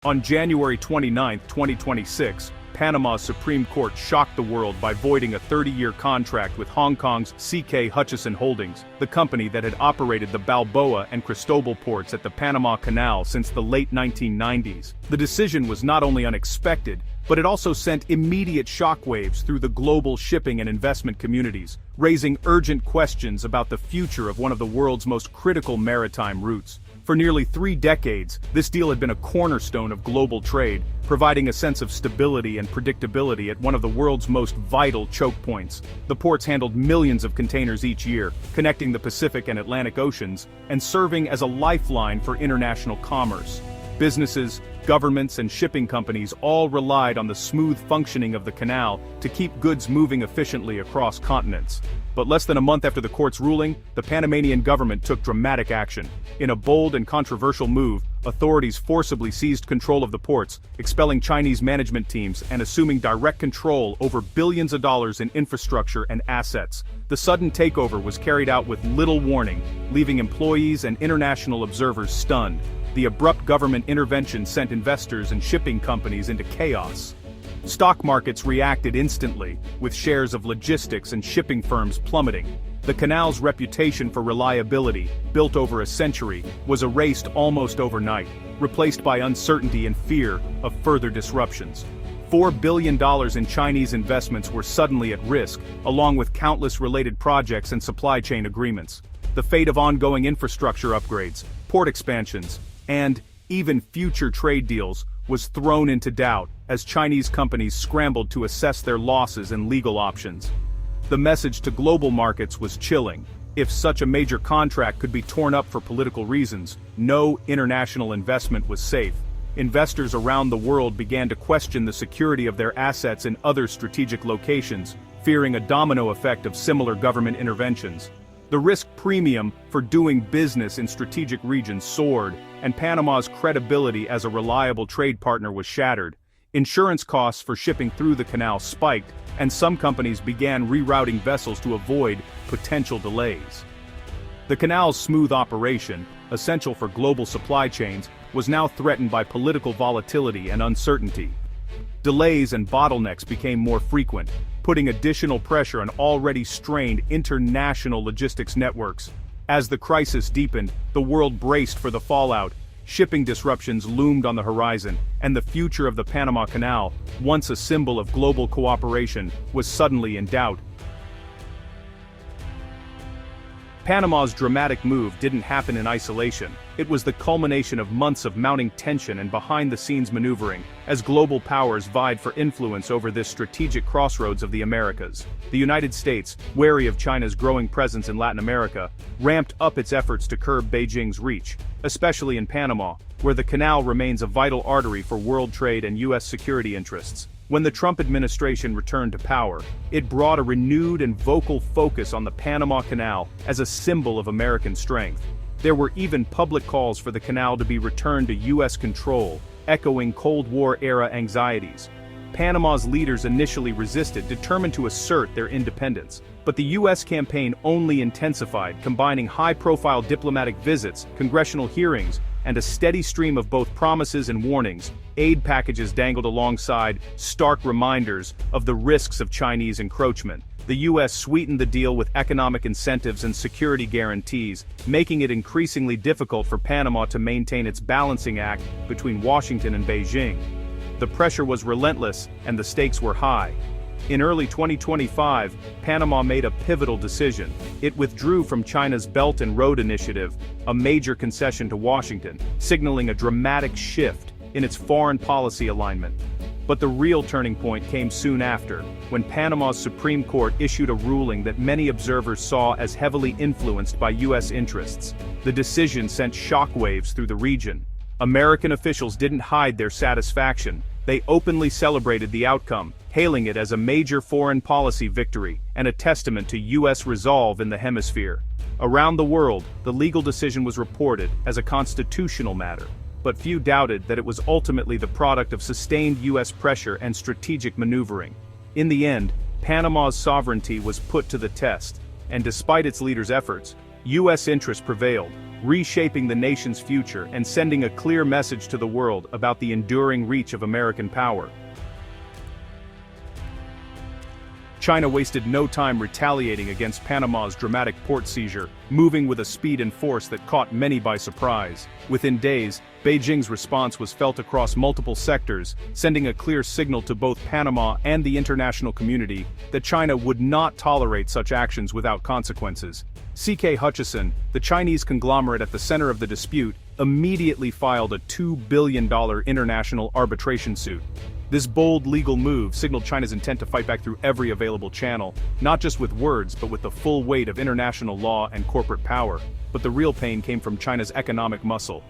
On January 29, 2026, Panama's Supreme Court shocked the world by voiding a 30-year contract with Hong Kong's C.K. Hutchison Holdings, the company that had operated the Balboa and Cristobal ports at the Panama Canal since the late 1990s. The decision was not only unexpected, but it also sent immediate shockwaves through the global shipping and investment communities, raising urgent questions about the future of one of the world's most critical maritime routes. For nearly 3 decades, this deal had been a cornerstone of global trade, providing a sense of stability and predictability at one of the world's most vital choke points. The ports handled millions of containers each year, connecting the Pacific and Atlantic Oceans, and serving as a lifeline for international commerce. Businesses, governments, and shipping companies all relied on the smooth functioning of the canal to keep goods moving efficiently across continents. But less than a month after the court's ruling, the Panamanian government took dramatic action. In a bold and controversial move, authorities forcibly seized control of the ports, expelling Chinese management teams and assuming direct control over billions of dollars in infrastructure and assets. The sudden takeover was carried out with little warning, leaving employees and international observers stunned. The abrupt government intervention sent investors and shipping companies into chaos. Stock markets reacted instantly, with shares of logistics and shipping firms plummeting. The canal's reputation for reliability, built over a century, was erased almost overnight, replaced by uncertainty and fear of further disruptions. $4 billion in Chinese investments were suddenly at risk, along with countless related projects and supply chain agreements. The fate of ongoing infrastructure upgrades, port expansions, and even future trade deals was thrown into doubt as Chinese companies scrambled to assess their losses and legal options. The message to global markets was chilling. If such a major contract could be torn up for political reasons, no international investment was safe. Investors around the world began to question the security of their assets in other strategic locations, fearing a domino effect of similar government interventions. The risk premium for doing business in strategic regions soared, and Panama's credibility as a reliable trade partner was shattered. Insurance costs for shipping through the canal spiked, and some companies began rerouting vessels to avoid potential delays. The canal's smooth operation, essential for global supply chains, was now threatened by political volatility and uncertainty. Delays and bottlenecks became more frequent, putting additional pressure on already strained international logistics networks. As the crisis deepened, the world braced for the fallout. Shipping disruptions loomed on the horizon, and the future of the Panama Canal, once a symbol of global cooperation, was suddenly in doubt. Panama's dramatic move didn't happen in isolation. It was the culmination of months of mounting tension and behind-the-scenes maneuvering, as global powers vied for influence over this strategic crossroads of the Americas. The United States, wary of China's growing presence in Latin America, ramped up its efforts to curb Beijing's reach, especially in Panama, where the canal remains a vital artery for world trade and U.S. security interests. When the Trump administration returned to power, it brought a renewed and vocal focus on the Panama Canal as a symbol of American strength. There were even public calls for the canal to be returned to U.S. control, echoing Cold War-era anxieties. Panama's leaders initially resisted, determined to assert their independence. But the U.S. campaign only intensified, combining high-profile diplomatic visits, congressional hearings, and a steady stream of both promises and warnings. Aid packages dangled alongside stark reminders of the risks of Chinese encroachment. The U.S. sweetened the deal with economic incentives and security guarantees, making it increasingly difficult for Panama to maintain its balancing act between Washington and Beijing. The pressure was relentless, and the stakes were high. In early 2025, Panama made a pivotal decision. It withdrew from China's Belt and Road Initiative, a major concession to Washington, signaling a dramatic shift in its foreign policy alignment. But the real turning point came soon after, when Panama's Supreme Court issued a ruling that many observers saw as heavily influenced by U.S. interests. The decision sent shockwaves through the region. American officials didn't hide their satisfaction. They openly celebrated the outcome, hailing it as a major foreign policy victory and a testament to U.S. resolve in the hemisphere. Around the world, the legal decision was reported as a constitutional matter, but few doubted that it was ultimately the product of sustained U.S. pressure and strategic maneuvering. In the end, Panama's sovereignty was put to the test, and despite its leaders' efforts, U.S. interest prevailed. reshaping the nation's future and sending a clear message to the world about the enduring reach of American power. China wasted no time retaliating against Panama's dramatic port seizure, moving with a speed and force that caught many by surprise. Within days, Beijing's response was felt across multiple sectors, sending a clear signal to both Panama and the international community that China would not tolerate such actions without consequences. CK Hutchison, the Chinese conglomerate at the center of the dispute, immediately filed a $2 billion international arbitration suit. This bold legal move signaled China's intent to fight back through every available channel, not just with words but with the full weight of international law and corporate power. But the real pain came from China's economic muscle.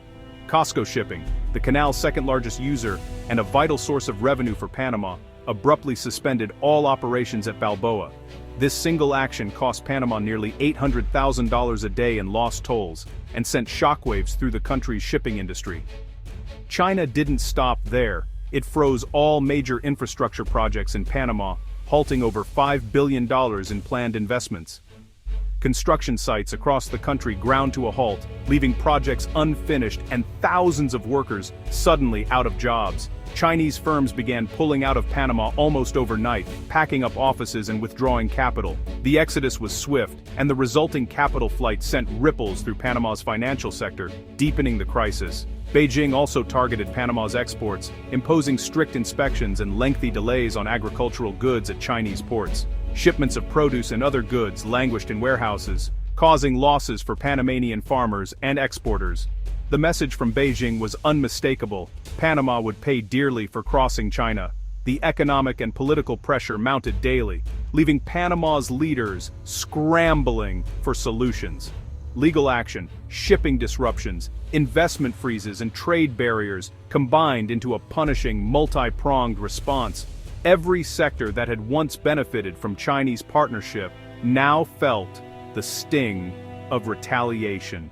COSCO Shipping, the canal's second-largest user and a vital source of revenue for Panama, abruptly suspended all operations at Balboa. This single action cost Panama nearly $800,000 a day in lost tolls and sent shockwaves through the country's shipping industry. China didn't stop there. It froze all major infrastructure projects in Panama, halting over $5 billion in planned investments. Construction sites across the country ground to a halt, leaving projects unfinished and thousands of workers suddenly out of jobs. Chinese firms began pulling out of Panama almost overnight, packing up offices and withdrawing capital. The exodus was swift, and the resulting capital flight sent ripples through Panama's financial sector, deepening the crisis. Beijing also targeted Panama's exports, imposing strict inspections and lengthy delays on agricultural goods at Chinese ports. Shipments of produce and other goods languished in warehouses, causing losses for Panamanian farmers and exporters. The message from Beijing was unmistakable: Panama would pay dearly for crossing China. The economic and political pressure mounted daily, leaving Panama's leaders scrambling for solutions. Legal action, shipping disruptions, investment freezes and trade barriers combined into a punishing, multi-pronged response. Every sector that had once benefited from Chinese partnership now felt the sting of retaliation.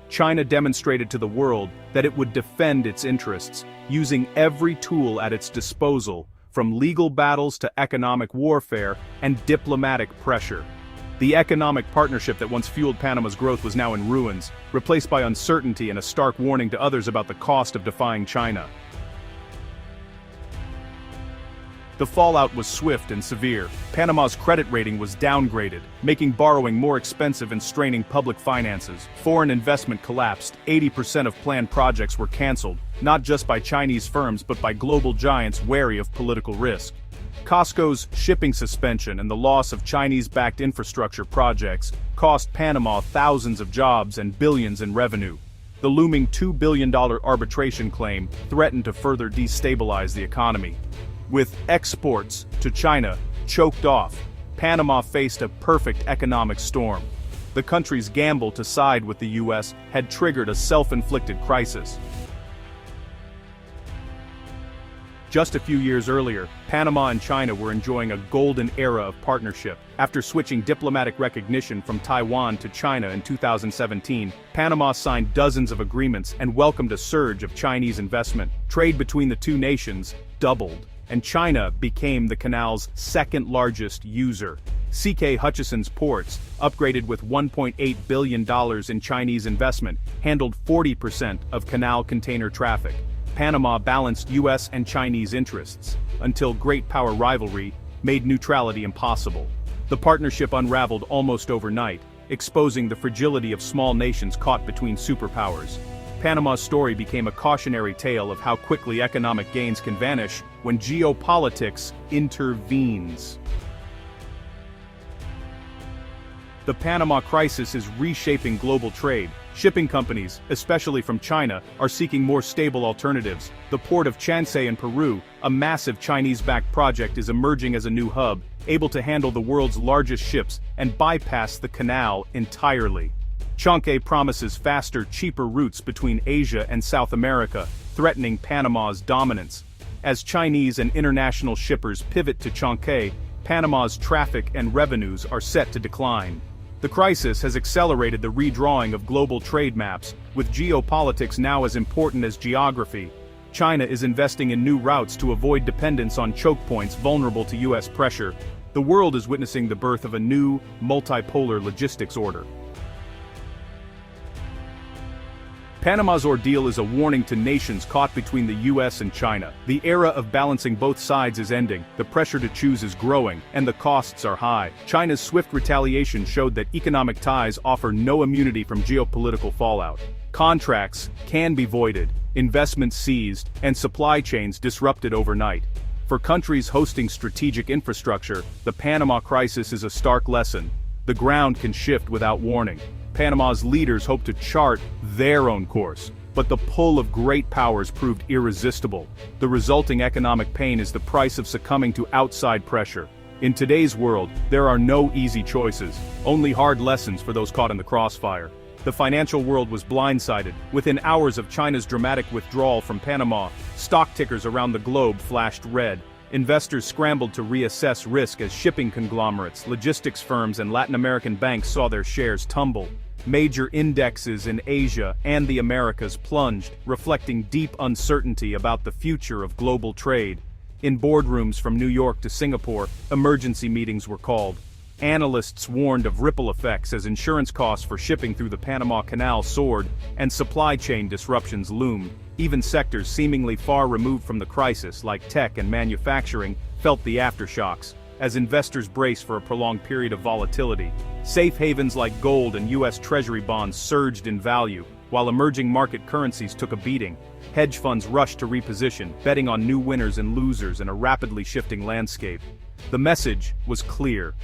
China demonstrated to the world that it would defend its interests, using every tool at its disposal, from legal battles to economic warfare and diplomatic pressure. The economic partnership that once fueled Panama's growth was now in ruins, replaced by uncertainty and a stark warning to others about the cost of defying China. The fallout was swift and severe. Panama's credit rating was downgraded, making borrowing more expensive and straining public finances. Foreign investment collapsed. 80% of planned projects were canceled, not just by Chinese firms but by global giants wary of political risk. COSCO's shipping suspension and the loss of Chinese-backed infrastructure projects cost Panama thousands of jobs and billions in revenue. The looming $2 billion arbitration claim threatened to further destabilize the economy. With exports to China choked off, Panama faced a perfect economic storm. The country's gamble to side with the U.S. had triggered a self-inflicted crisis. Just a few years earlier, Panama and China were enjoying a golden era of partnership. After switching diplomatic recognition from Taiwan to China in 2017, Panama signed dozens of agreements and welcomed a surge of Chinese investment. Trade between the two nations doubled, and China became the canal's second-largest user. CK Hutchison's ports, upgraded with $1.8 billion in Chinese investment, handled 40% of canal container traffic. Panama balanced U.S. and Chinese interests, until great power rivalry made neutrality impossible. The partnership unraveled almost overnight, exposing the fragility of small nations caught between superpowers. Panama's story became a cautionary tale of how quickly economic gains can vanish when geopolitics intervenes. The Panama crisis is reshaping global trade. Shipping companies, especially from China, are seeking more stable alternatives. The port of Chancay in Peru, a massive Chinese-backed project, is emerging as a new hub, able to handle the world's largest ships and bypass the canal entirely. Chancay promises faster, cheaper routes between Asia and South America, threatening Panama's dominance. As Chinese and international shippers pivot to Chancay, Panama's traffic and revenues are set to decline. The crisis has accelerated the redrawing of global trade maps, with geopolitics now as important as geography. China is investing in new routes to avoid dependence on choke points vulnerable to U.S. pressure. The world is witnessing the birth of a new, multipolar logistics order. Panama's ordeal is a warning to nations caught between the US and China. The era of balancing both sides is ending, the pressure to choose is growing, and the costs are high. China's swift retaliation showed that economic ties offer no immunity from geopolitical fallout. Contracts can be voided, investments seized, and supply chains disrupted overnight. For countries hosting strategic infrastructure, the Panama crisis is a stark lesson. The ground can shift without warning. Panama's leaders hope to chart their own course, but the pull of great powers proved irresistible. The resulting economic pain is the price of succumbing to outside pressure. In today's world, there are no easy choices, only hard lessons for those caught in the crossfire. The financial world was blindsided. Within hours of China's dramatic withdrawal from Panama, stock tickers around the globe flashed red. Investors scrambled to reassess risk as shipping conglomerates, logistics firms, and Latin American banks saw their shares tumble. Major indexes in Asia and the Americas plunged, reflecting deep uncertainty about the future of global trade. In boardrooms from New York to Singapore, emergency meetings were called. Analysts warned of ripple effects as insurance costs for shipping through the Panama Canal soared and supply chain disruptions loomed. Even sectors seemingly far removed from the crisis, like tech and manufacturing, felt the aftershocks, as investors braced for a prolonged period of volatility. Safe havens like gold and U.S. Treasury bonds surged in value, while emerging market currencies took a beating. Hedge funds rushed to reposition, betting on new winners and losers in a rapidly shifting landscape. The message was clear.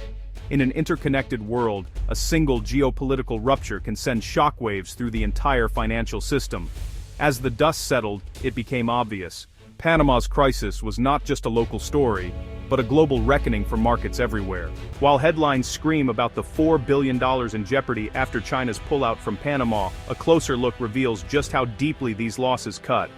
In an interconnected world, a single geopolitical rupture can send shockwaves through the entire financial system. As the dust settled, it became obvious. Panama's crisis was not just a local story, but a global reckoning for markets everywhere. While headlines scream about the $4 billion in jeopardy after China's pullout from Panama, a closer look reveals just how deeply these losses cut.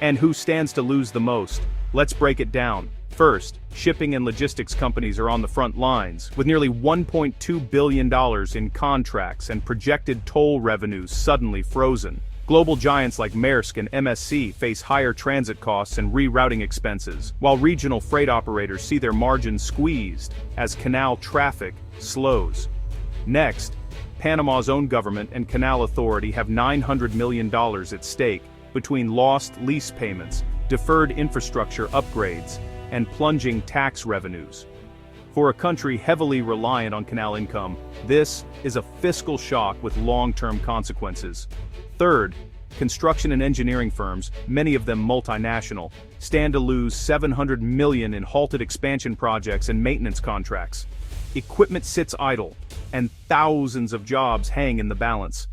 And who stands to lose the most? Let's break it down. First, shipping and logistics companies are on the front lines, with nearly $1.2 billion in contracts and projected toll revenues suddenly frozen. Global giants like Maersk and MSC face higher transit costs and rerouting expenses, while regional freight operators see their margins squeezed as canal traffic slows. Next, Panama's own government and canal authority have $900 million at stake between lost lease payments, deferred infrastructure upgrades, and plunging tax revenues. For a country heavily reliant on canal income, this is a fiscal shock with long-term consequences. Third, construction and engineering firms, many of them multinational, stand to lose $700 million in halted expansion projects and maintenance contracts. Equipment sits idle, and thousands of jobs hang in the balance.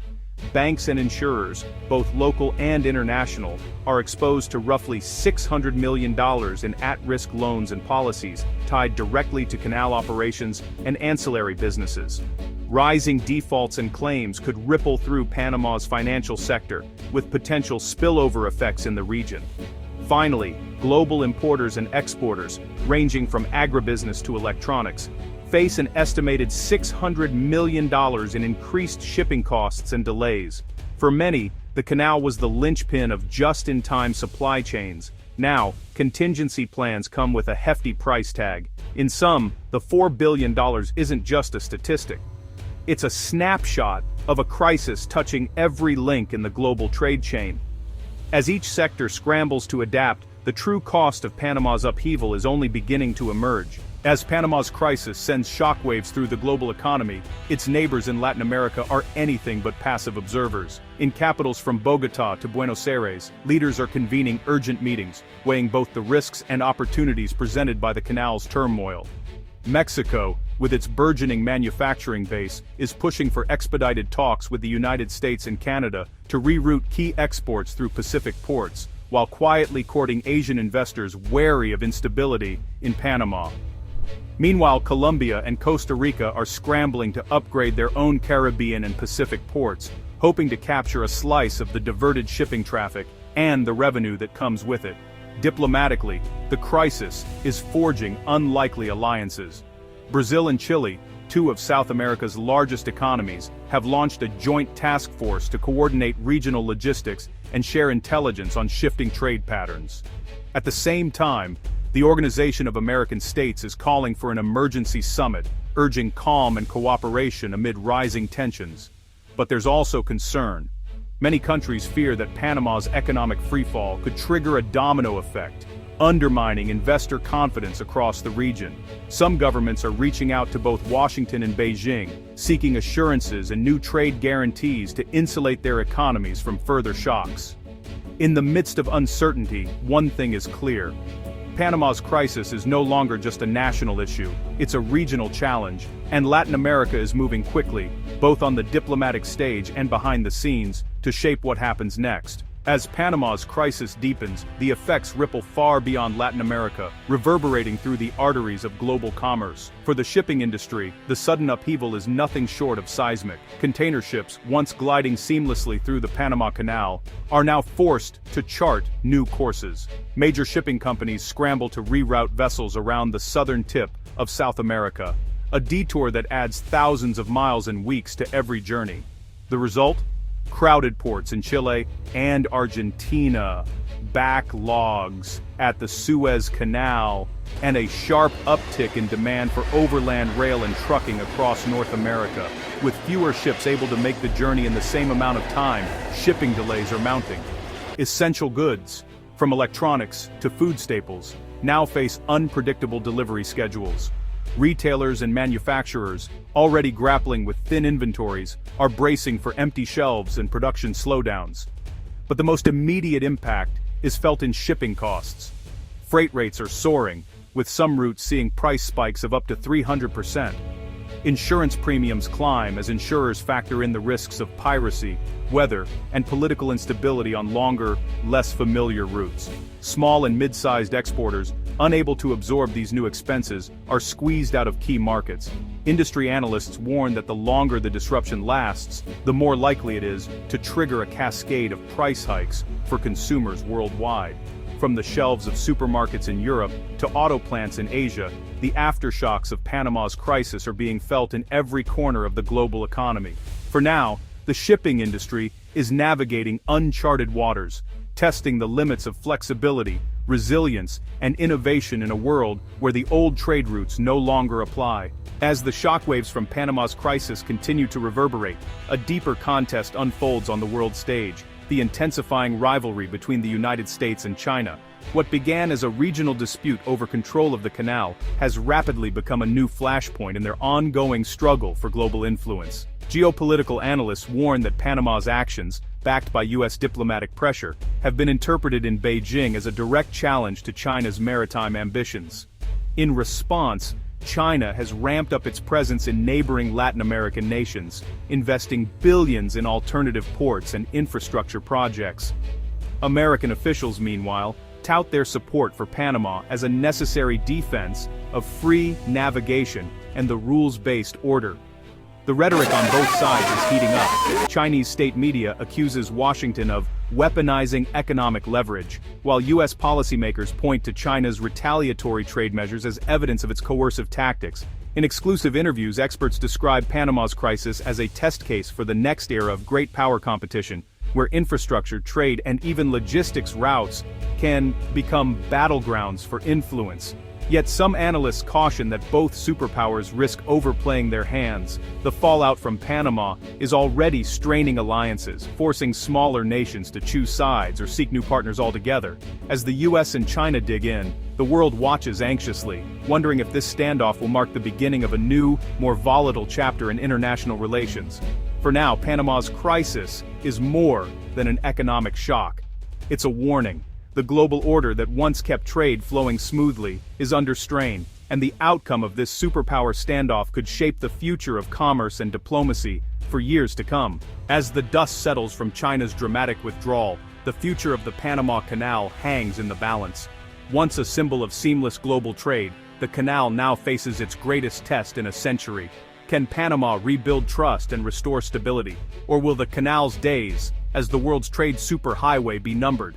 Banks and insurers, both local and international, are exposed to roughly $600 million in at-risk loans and policies tied directly to canal operations and ancillary businesses. Rising defaults and claims could ripple through Panama's financial sector, with potential spillover effects in the region. Finally, global importers and exporters, ranging from agribusiness to electronics, face an estimated $600 million in increased shipping costs and delays. For many, the canal was the linchpin of just-in-time supply chains. Now, contingency plans come with a hefty price tag. In sum, the $4 billion isn't just a statistic. It's a snapshot of a crisis touching every link in the global trade chain. As each sector scrambles to adapt, the true cost of Panama's upheaval is only beginning to emerge. As Panama's crisis sends shockwaves through the global economy, its neighbors in Latin America are anything but passive observers. In capitals from Bogotá to Buenos Aires, leaders are convening urgent meetings, weighing both the risks and opportunities presented by the canal's turmoil. Mexico, with its burgeoning manufacturing base, is pushing for expedited talks with the United States and Canada to reroute key exports through Pacific ports, while quietly courting Asian investors wary of instability in Panama. Meanwhile, Colombia and Costa Rica are scrambling to upgrade their own Caribbean and Pacific ports, hoping to capture a slice of the diverted shipping traffic and the revenue that comes with it. Diplomatically, the crisis is forging unlikely alliances. Brazil and Chile, two of South America's largest economies, have launched a joint task force to coordinate regional logistics and share intelligence on shifting trade patterns. At the same time, the Organization of American States is calling for an emergency summit, urging calm and cooperation amid rising tensions. But there's also concern. Many countries fear that Panama's economic freefall could trigger a domino effect, undermining investor confidence across the region. Some governments are reaching out to both Washington and Beijing, seeking assurances and new trade guarantees to insulate their economies from further shocks. In the midst of uncertainty, one thing is clear. Panama's crisis is no longer just a national issue, it's a regional challenge, and Latin America is moving quickly, both on the diplomatic stage and behind the scenes, to shape what happens next. As Panama's crisis deepens, the effects ripple far beyond Latin America, reverberating through the arteries of global commerce. For the shipping industry, the sudden upheaval is nothing short of seismic. Container ships, once gliding seamlessly through the Panama Canal, are now forced to chart new courses. Major shipping companies scramble to reroute vessels around the southern tip of South America, a detour that adds thousands of miles and weeks to every journey. The result? Crowded ports in Chile and Argentina, backlogs at the Suez Canal, and a sharp uptick in demand for overland rail and trucking across North America. With fewer ships able to make the journey in the same amount of time, shipping delays are mounting. Essential goods, from electronics to food staples, now face unpredictable delivery schedules. Retailers and manufacturers, already grappling with thin inventories, are bracing for empty shelves and production slowdowns. But the most immediate impact is felt in shipping costs. Freight rates are soaring, with some routes seeing price spikes of up to 300%. Insurance premiums climb as insurers factor in the risks of piracy, weather, and political instability on longer, less familiar routes. Small and mid-sized exporters, unable to absorb these new expenses, are squeezed out of key markets. Industry analysts warn that the longer the disruption lasts, the more likely it is to trigger a cascade of price hikes for consumers worldwide. From the shelves of supermarkets in Europe to auto plants in Asia, the aftershocks of Panama's crisis are being felt in every corner of the global economy. For now, the shipping industry is navigating uncharted waters, testing the limits of flexibility, resilience, and innovation in a world where the old trade routes no longer apply. As the shockwaves from Panama's crisis continue to reverberate, a deeper contest unfolds on the world stage, the intensifying rivalry between the United States and China. What began as a regional dispute over control of the canal has rapidly become a new flashpoint in their ongoing struggle for global influence. Geopolitical analysts warn that Panama's actions, backed by U.S. diplomatic pressure, have been interpreted in Beijing as a direct challenge to China's maritime ambitions. In response, China has ramped up its presence in neighboring Latin American nations, investing billions in alternative ports and infrastructure projects. American officials, meanwhile, tout their support for Panama as a necessary defense of free navigation and the rules-based order. The rhetoric on both sides is heating up. Chinese state media accuses Washington of weaponizing economic leverage, while U.S. policymakers point to China's retaliatory trade measures as evidence of its coercive tactics. In exclusive interviews, experts describe Panama's crisis as a test case for the next era of great power competition, where infrastructure, trade, and even logistics routes can become battlegrounds for influence. Yet some analysts caution that both superpowers risk overplaying their hands. The fallout from Panama is already straining alliances, forcing smaller nations to choose sides or seek new partners altogether. As the US and China dig in, the world watches anxiously, wondering if this standoff will mark the beginning of a new, more volatile chapter in international relations. For now, Panama's crisis is more than an economic shock. It's a warning. The global order that once kept trade flowing smoothly is under strain, and the outcome of this superpower standoff could shape the future of commerce and diplomacy for years to come. As the dust settles from China's dramatic withdrawal, the future of the Panama Canal hangs in the balance. Once a symbol of seamless global trade, the canal now faces its greatest test in a century. Can Panama rebuild trust and restore stability? Or will the canal's days, as the world's trade superhighway, be numbered?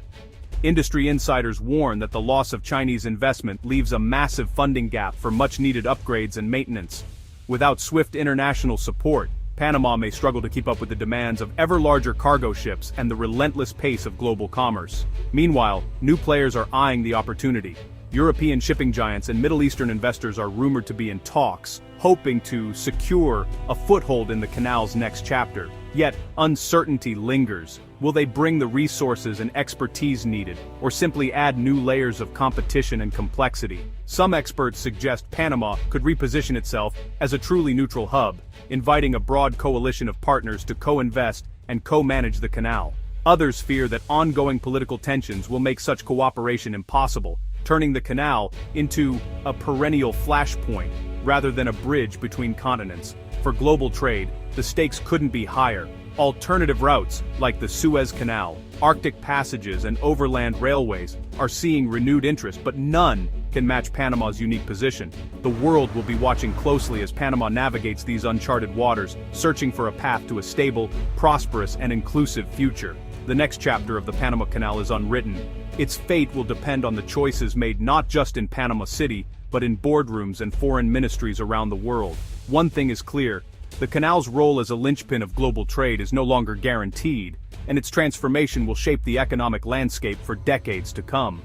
Industry insiders warn that the loss of Chinese investment leaves a massive funding gap for much-needed upgrades and maintenance. Without swift international support, Panama may struggle to keep up with the demands of ever-larger cargo ships and the relentless pace of global commerce. Meanwhile, new players are eyeing the opportunity. European shipping giants and Middle Eastern investors are rumored to be in talks, hoping to secure a foothold in the canal's next chapter. Yet, uncertainty lingers. Will they bring the resources and expertise needed, or simply add new layers of competition and complexity? Some experts suggest Panama could reposition itself as a truly neutral hub, inviting a broad coalition of partners to co-invest and co-manage the canal. Others fear that ongoing political tensions will make such cooperation impossible, turning the canal into a perennial flashpoint rather than a bridge between continents. For global trade, the stakes couldn't be higher. Alternative routes, like the Suez Canal, Arctic passages and overland railways, are seeing renewed interest, but none can match Panama's unique position. The world will be watching closely as Panama navigates these uncharted waters, searching for a path to a stable, prosperous, and inclusive future. The next chapter of the Panama Canal is unwritten. Its fate will depend on the choices made not just in Panama City, but in boardrooms and foreign ministries around the world. One thing is clear: the canal's role as a linchpin of global trade is no longer guaranteed, and its transformation will shape the economic landscape for decades to come.